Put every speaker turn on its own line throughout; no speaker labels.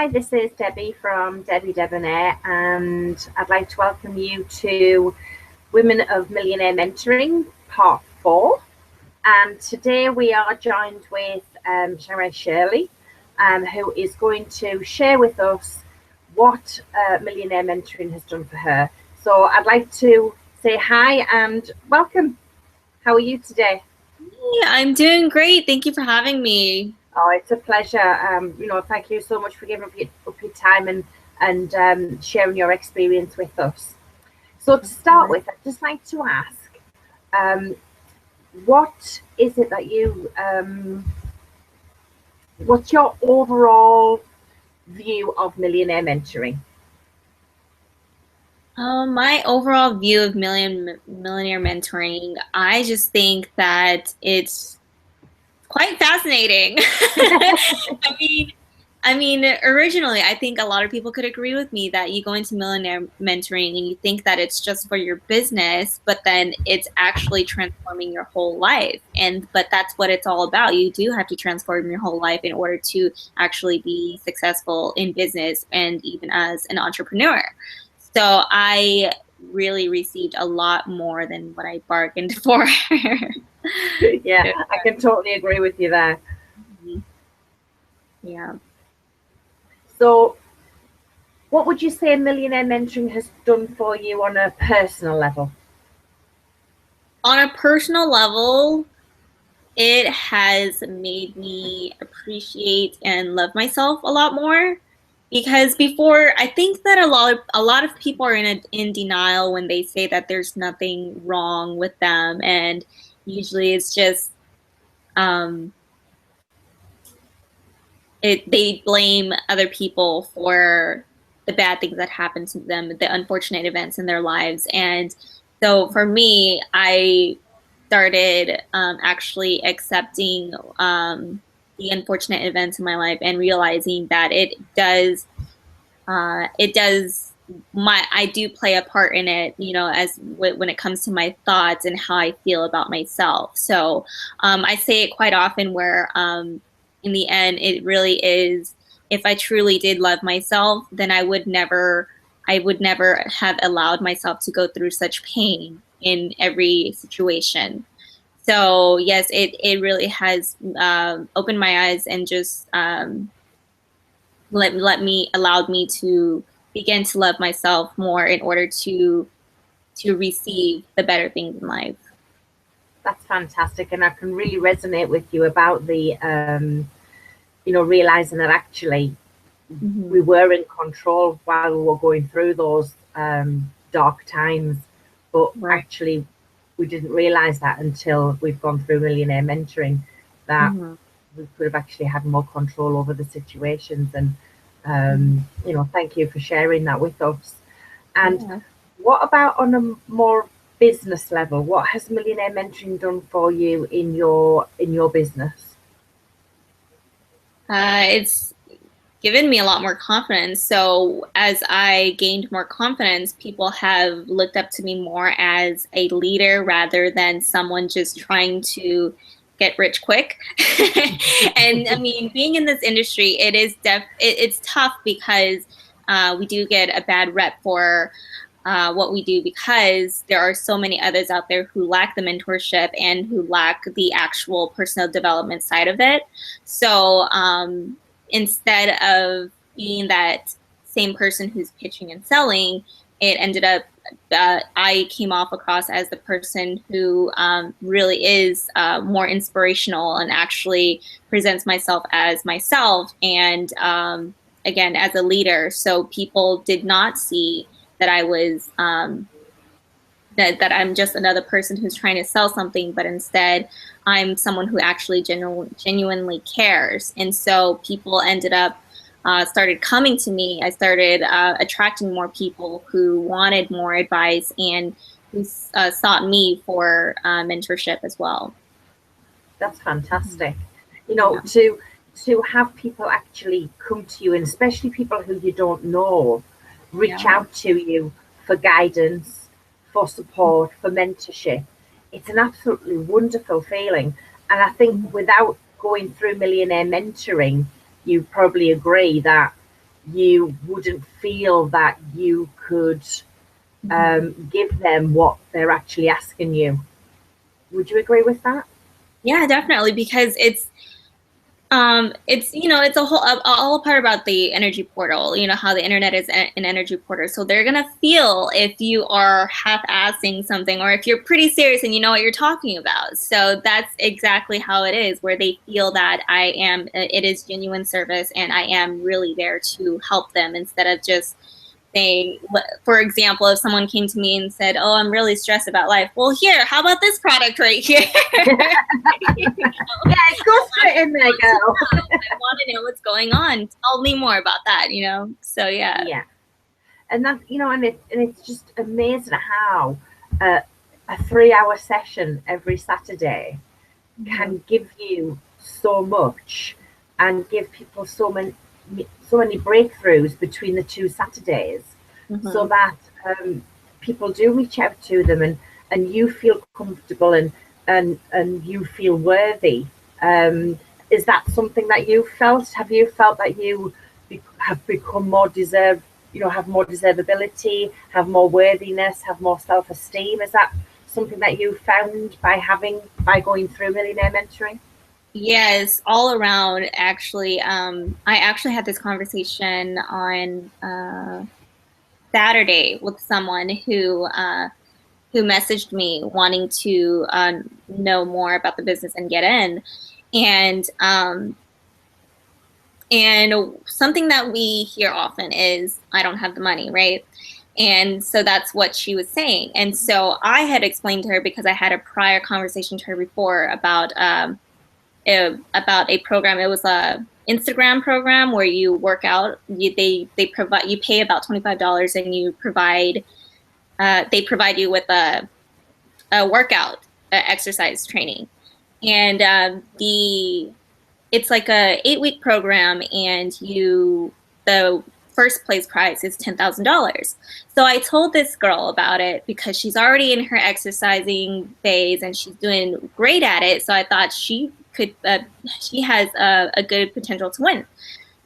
Hi, this is Debbie from Debbie Debonair, and I'd like to welcome you to Women of Millionaire Mentoring, Part 4. And today we are joined with Sharon Shirley, who is going to share with us what Millionaire Mentoring has done for her. So I'd like to say hi and welcome. How are you today?
Yeah, I'm doing great. Thank you for having me.
Oh, it's a pleasure. Thank you so much for giving up your time and sharing your experience with us. So to start with, I'd just like to ask, what is it that what's your overall view of millionaire mentoring?
My overall view of millionaire mentoring, I just think that it's quite fascinating. I mean, originally, I think a lot of people could agree with me that you go into millionaire mentoring and you think that it's just for your business, but then it's actually transforming your whole life. But that's what it's all about. You do have to transform your whole life in order to actually be successful in business and even as an entrepreneur. So I really received a lot more than what I bargained for.
Yeah, I can totally agree with you there.
Yeah.
So what would you say millionaire mentoring has done for you on a personal level?
On a personal level, it has made me appreciate and love myself a lot more because before I think that a lot of people are in denial when they say that there's nothing wrong with them, and usually it's just um they blame other people for the bad things that happen to them, the unfortunate events in their lives. And so for me, I started actually accepting the unfortunate events in my life and realizing that it does my I do play a part in it, as when it comes to my thoughts and how I feel about myself. So I say it quite often where in the end it really is, if I truly did love myself, then I would never have allowed myself to go through such pain in every situation. So yes, it really has opened my eyes and just allowed me to begin to love myself more in order to receive the better things in life.
That's fantastic, and I can really resonate with you about the realizing that actually
Mm-hmm.
we were in control while we were going through those dark times, but
Right.
actually we didn't realize that until we've gone through millionaire mentoring, that
Mm-hmm.
we could have actually had more control over the situations. And
Mm-hmm.
thank you for sharing that with us. And
Yeah.
what about on a more business level? What has millionaire mentoring done for you in your business?
It's given me a lot more confidence. So as I gained more confidence, people have looked up to me more as a leader rather than someone just trying to get rich quick. And I mean, being in this industry, it's tough because we do get a bad rep for what we do because there are so many others out there who lack the mentorship and who lack the actual personal development side of it. So instead of being that same person who's pitching and selling, it ended up I came off across as the person who really is more inspirational and actually presents myself as myself and again as a leader. So people did not see that I was that I'm just another person who's trying to sell something, but instead I'm someone who actually genuinely cares. And so people ended up started coming to me. I started attracting more people who wanted more advice and who sought me for mentorship as well.
That's fantastic.
Yeah.
To have people actually come to you, and especially people who you don't know, reach
Yeah.
out to you for guidance, for support, for mentorship. It's an absolutely wonderful feeling. And I think without going through millionaire mentoring, you probably agree that you wouldn't feel that you could give them what they're actually asking you. Would you agree with that?
Yeah, definitely, because it's, you know, it's a whole all a part about the energy portal, you know, how the internet is an energy portal. So they're gonna feel if you are half-assing something or if you're pretty serious and you know what you're talking about. So that's exactly how it is, where they feel that it is genuine service and I am really there to help them, instead of just saying, for example, if someone came to me and said, "Oh, I'm really stressed about life." Well, here, how about this product right here? You know?
Yeah, go straight in there, girl.
I want to know what's going on. Tell me more about that, you know? So, yeah.
Yeah, and that, you know, and it's just amazing how a 3 hour session every Saturday can give you so much and give people so many breakthroughs between the two Saturdays, so that people do reach out to them, and you feel comfortable, and you feel worthy. Is that something that you felt? Have you felt that you have become more deserved, you know, have more deservability, have more worthiness, have more self-esteem? Is that something that you found by going through Millionaire Mentoring?
Yes, all around, actually. I actually had this conversation on Saturday with someone who messaged me wanting to know more about the business and get in. And something that we hear often is, I don't have the money, right? And so that's what she was saying. And so I had explained to her, because I had a prior conversation to her before about a program. It was a Instagram program where you work out. They provide, you pay about $25 and you provide they provide you with a workout, exercise training, and it's like a 8-week program, and the first place prize is $10,000. So I told this girl about it because she's already in her exercising phase and she's doing great at it. So I thought she has a good potential to win.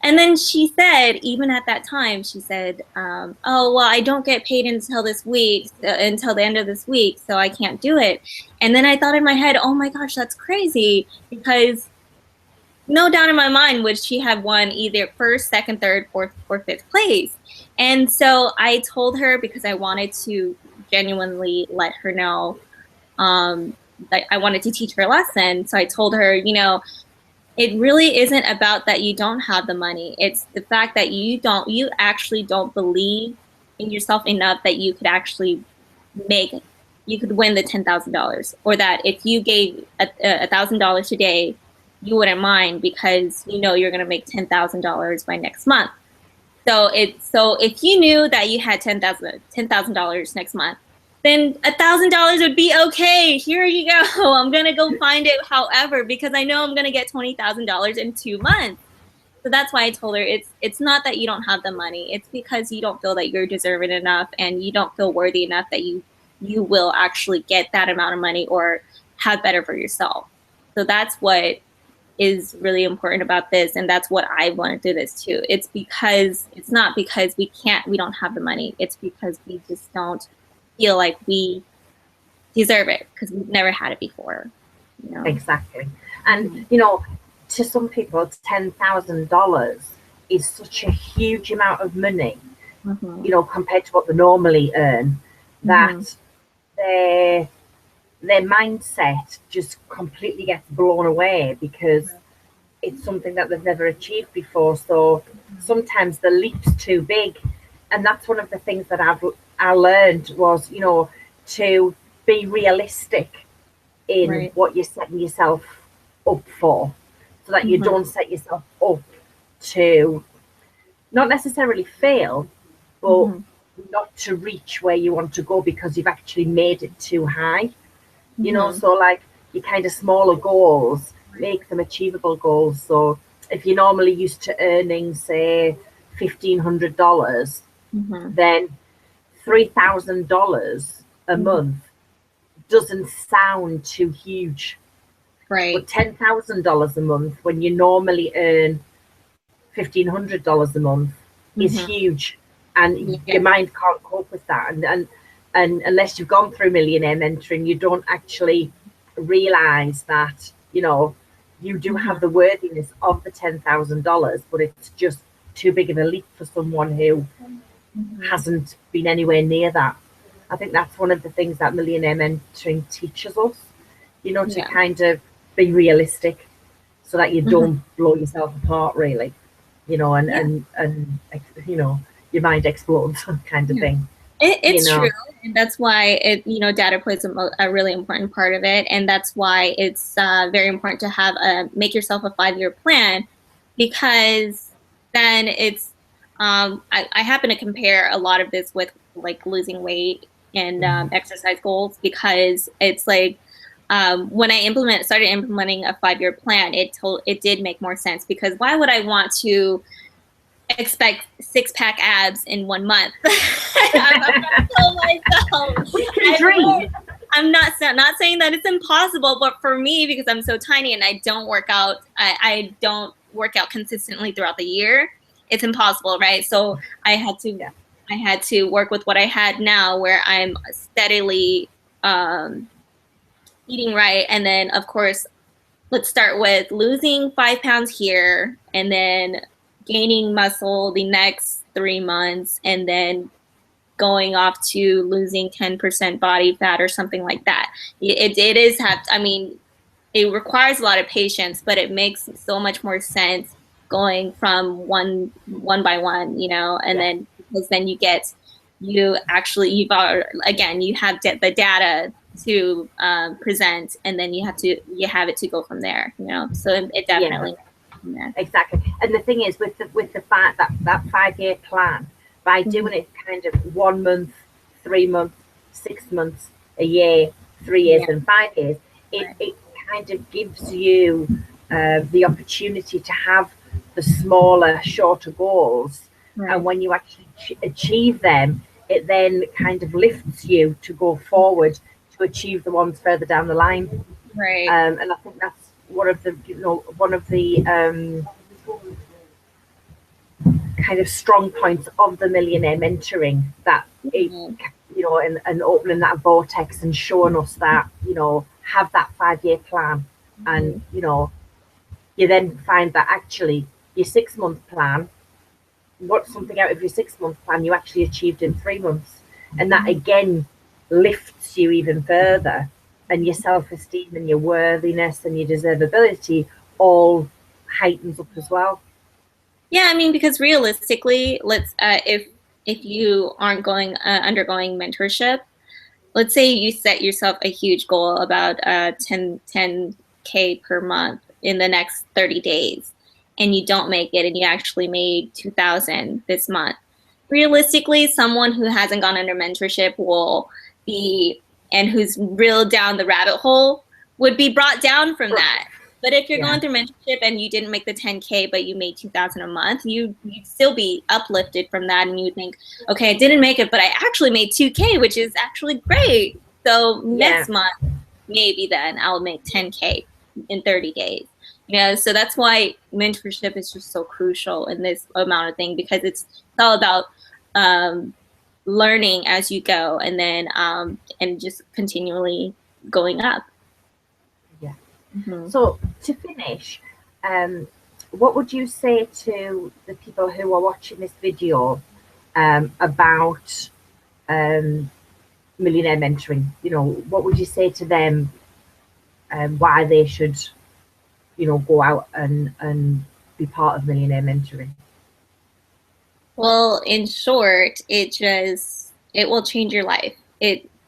And then she said, even at that time, she said, "Oh, well, I don't get paid until this week, until the end of this week, so I can't do it." And then I thought in my head, "Oh my gosh, that's crazy," because no doubt in my mind would she have won either first, second, third, fourth, or fifth place. And so I told her, because I wanted to genuinely let her know that I wanted to teach her a lesson. So I told her, you know, it really isn't about that you don't have the money. It's the fact that you actually don't believe in yourself enough that you could actually you could win the $10,000, or that if you gave $1,000 today, you wouldn't mind, because you know you're going to make $10,000 by next month. So if you knew that you had $10,000 next month, then $1,000 would be okay. Here you go. I'm gonna go find it, however, because I know I'm gonna get $20,000 in 2 months. So that's why I told her it's not that you don't have the money. It's because you don't feel that you're deserving enough, and you don't feel worthy enough that you will actually get that amount of money or have better for yourself. So that's what is really important about this, and that's what I want to do this too. It's not because we don't have the money. It's because we just don't feel like we deserve it, because we've never had it before. You know?
Exactly. And you know, to some people, $10,000 is such a huge amount of money, you know, compared to what they normally earn, that their mindset just completely gets blown away, because it's something that they've never achieved before. So sometimes the leap's too big. And that's one of the things that I learned was, you know, to be realistic in what you're setting yourself up for, so that you don't set yourself up to not necessarily fail, but not to reach where you want to go because you've actually made it too high. You know, so like your kind of smaller goals, make them achievable goals. So if you're normally used to earning, say, $1,500, then $3,000 a month doesn't sound too huge.
Right.
But $10,000 a month, when you normally earn $1,500 a month, is huge, and
Yeah.
your mind can't cope with that. And unless you've gone through Millionaire Mentoring, you don't actually realize that, you know, you do have the worthiness of the $10,000, but it's just too big of a leap for someone who hasn't been anywhere near that. I think that's one of the things that Millionaire Mentoring teaches us, you know, to kind of be realistic so that you don't blow yourself apart, really, you know, and you know, your mind explodes kind of thing.
It's
you know?
true, and that's why data plays a really important part of it, and that's why it's very important to have make yourself a 5-year plan, because then it's I happen to compare a lot of this with like losing weight and exercise goals, because it's like when I started implementing a 5-year plan, it did make more sense, because why would I want to expect 6-pack abs in 1 month? I'm gonna tell myself.
We can dream.
I'm not saying that it's impossible, but for me, because I'm so tiny and I don't work out, I don't work out consistently throughout the year, it's impossible, right? So I had to work with what I had now, where I'm steadily eating right, and then of course, let's start with losing 5 pounds here, and then gaining muscle the next 3 months, and then going off to losing 10% body fat or something like that. It is I mean, it requires a lot of patience, but it makes so much more sense going from one by one, you know, and then, because then you have the data to present, and then you have it to go from there, you know. So it definitely
exactly. And the thing is, with the fact that 5-year plan, by doing it kind of 1 month, 3 months, 6 months, a year, 3 years, and 5 years, it kind of gives you the opportunity to have the smaller, shorter goals. And when you actually achieve them, it then kind of lifts you to go forward to achieve the ones further down the line.
Right.
And I think that's one of the kind of strong points of the Millionaire Mentoring, that it, you know, and opening that vortex and showing us that, you know, have that 5-year plan. And you know, you then find that actually your 6-month plan, what something out of your 6-month plan you actually achieved in 3 months, and that again lifts you even further, and your self-esteem and your worthiness and your deservability all heightens up as well.
Yeah, I mean, because realistically, if you aren't undergoing mentorship, let's say you set yourself a huge goal about 10K per month in the next 30 days, and you don't make it, and you actually made 2,000 this month. Realistically, someone who hasn't gone under mentorship and who's reeled down the rabbit hole would be brought down from that. But if you're going through mentorship and you didn't make the 10K, but you made 2,000 a month, you'd still be uplifted from that, and you'd think, okay, I didn't make it, but I actually made 2K, which is actually great. So next month, maybe then I'll make 10K in 30 days. You know, so that's why mentorship is just so crucial in this amount of thing, because it's all about learning as you go, and then and just continually going up.
So to finish, what would you say to the people who are watching this video about Millionaire Mentoring? You know, what would you say to them why they should, you know, go out and be part of Millionaire Mentoring?
Well, in short, it will change your life.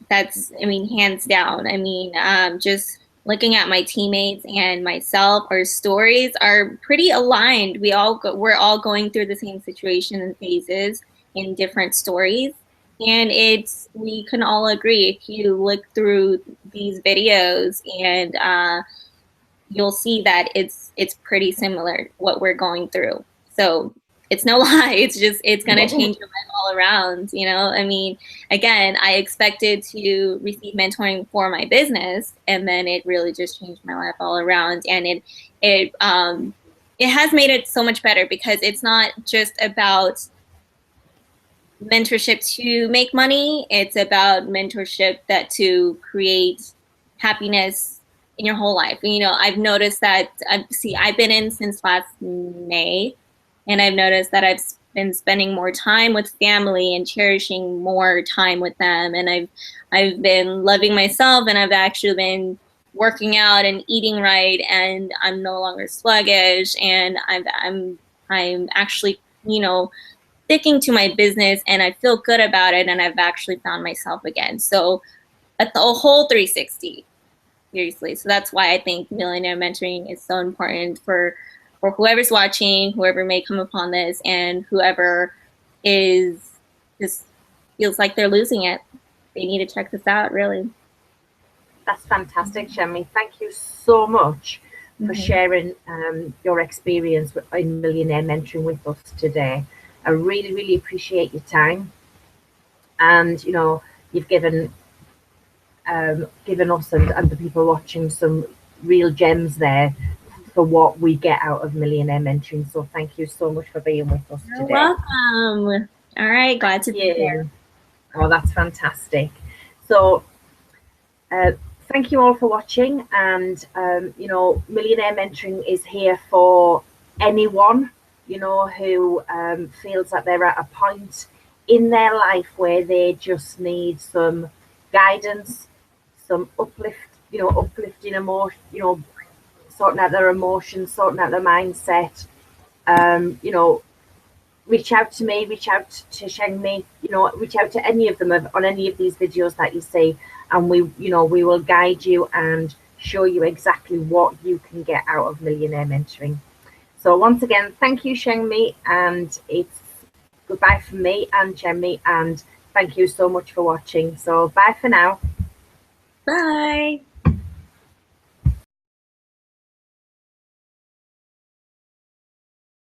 That's, I mean, hands down. I mean, just looking at my teammates and myself, our stories are pretty aligned. We're all going through the same situation and phases in different stories. And we can all agree, if you look through these videos, and you'll see that it's pretty similar what we're going through. So it's no lie. It's going to change your life all around. You know, I mean, again, I expected to receive mentoring for my business, and then it really just changed my life all around. And it has made it so much better, because it's not just about mentorship to make money. It's about mentorship that to create happiness in your whole life. And, I've noticed that, I've been in since last May, and I've noticed that I've been spending more time with family and cherishing more time with them. And I've been loving myself, and I've actually been working out and eating right, and I'm no longer sluggish, and I'm actually, sticking to my business, and I feel good about it, and I've actually found myself again. So a whole 360, seriously. So that's why I think millionaire mentoring is so important for whoever's watching, whoever may come upon this, and whoever is just feels like they're losing it. They need to check this out, really.
That's fantastic, Shami. Thank you so much for sharing your experience in Millionaire Mentoring with us today. I really, really appreciate your time. And, you've given us and the people watching some real gems there for what we get out of Millionaire Mentoring. So thank you so much for being with us today.
You're welcome. All right, glad to be here.
Oh, that's fantastic. So thank you all for watching. And, Millionaire Mentoring is here for anyone, who feels that they're at a point in their life where they just need some guidance, some uplifting emotion, sorting out their emotions, sorting out their mindset. Reach out to me, reach out to Shengmi, reach out to any of them on any of these videos that you see, and we will guide you and show you exactly what you can get out of Millionaire Mentoring. So once again, thank you, Shengmi, and it's goodbye from me and Shengmi, and thank you so much for watching. So bye for now.
Bye.